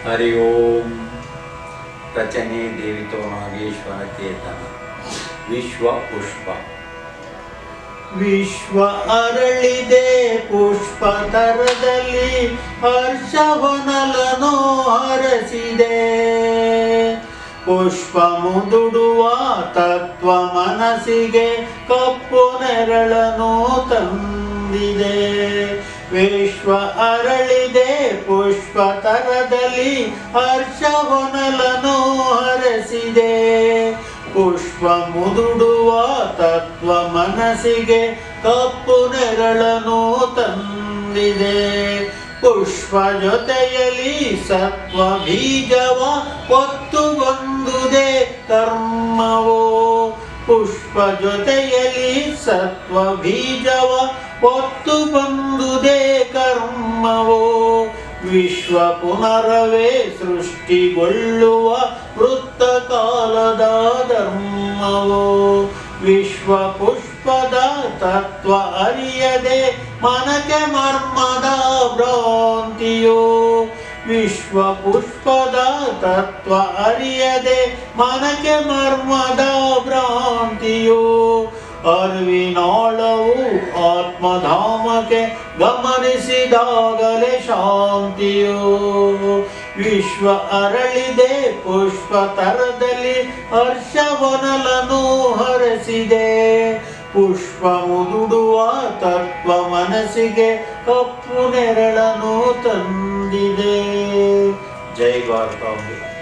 ಹರಿ ಓಂ. ರಚನೆ ದೇವಿತೋ ನಾಗೇಶ್ವರ ಚೇತನ. ವಿಶ್ವ ಪುಷ್ಪ. ವಿಶ್ವ ಅರಳಿದೆ ಪುಷ್ಪ ತರದಲ್ಲಿ, ಹರ್ಷವನಲನು ಹರಸಿದೆ. ಪುಷ್ಪ ಮುದುಡುವ ತತ್ವ ಮನಸ್ಸಿಗೆ ಕಪ್ಪು ನೆರಳನು ತಂದಿದೆ. ವಿಶ್ವ ಅರಳಿದೆ ಪುಷ್ಪ ತರದಲ್ಲಿ, ಹರ್ಷವನಲನು ಹರಸಿದೆ. ಪುಷ್ಪ ಮುದುಡುವ ತತ್ವ ಮನಸ್ಸಿಗೆ ಕಪ್ಪು ನೆರಳನು ತಂದಿದೆ. ಪುಷ್ಪ ಜೊತೆಯಲ್ಲಿ ಸತ್ವ ಬೀಜವ ಹೊತ್ತು ಬಂದುದೇ ಕರ್ಮವೋ. ಪುಷ್ಪ ಜೊತೆಯಲ್ಲಿ ಸತ್ವ ಬೀಜವ ಹೊತ್ತು ಬಂದುದೇ ಕರ್ಮವೋ. ವಿಶ್ವ ಪುನರವೇ ಸೃಷ್ಟಿಗೊಳ್ಳುವ ವೃತ್ತ ಕಾಲದ ಧರ್ಮವೋ. ವಿಶ್ವ ಪುಷ್ಪದ ತತ್ವ ಅರಿಯದೆ ಮನಕ್ಕೆ ಮರ್ಮದ ಭ್ರಾಂತಿಯೋ. ವಿಶ್ವ ಪುಷ್ಪದ ತತ್ವ ಅರಿಯದೆ ಮನಕ್ಕೆ ಮರ್ಮದ ಭ್ರಾಂತಿಯೋ. ಅರಿವಿನಾಳವು ಆತ್ಮಧಾಮಕ್ಕೆ ಗಮನಿಸಿದಾಗಲೇ ಶಾಂತಿಯೋ. ವಿಶ್ವ ಅರಳಿದೆ ಪುಷ್ಪ ತರದಲ್ಲಿ, ಹರ್ಷವನಲನು ಹರಸಿದೆ. ಪುಷ್ಪ ಮುದುಡುವ ತತ್ವ ಮನಸ್ಸಿಗೆ ಕಪ್ಪು ನೆರಳನು ತಂದಿದೆ. ಜೈ ಭಾರತಾಂಬೆ.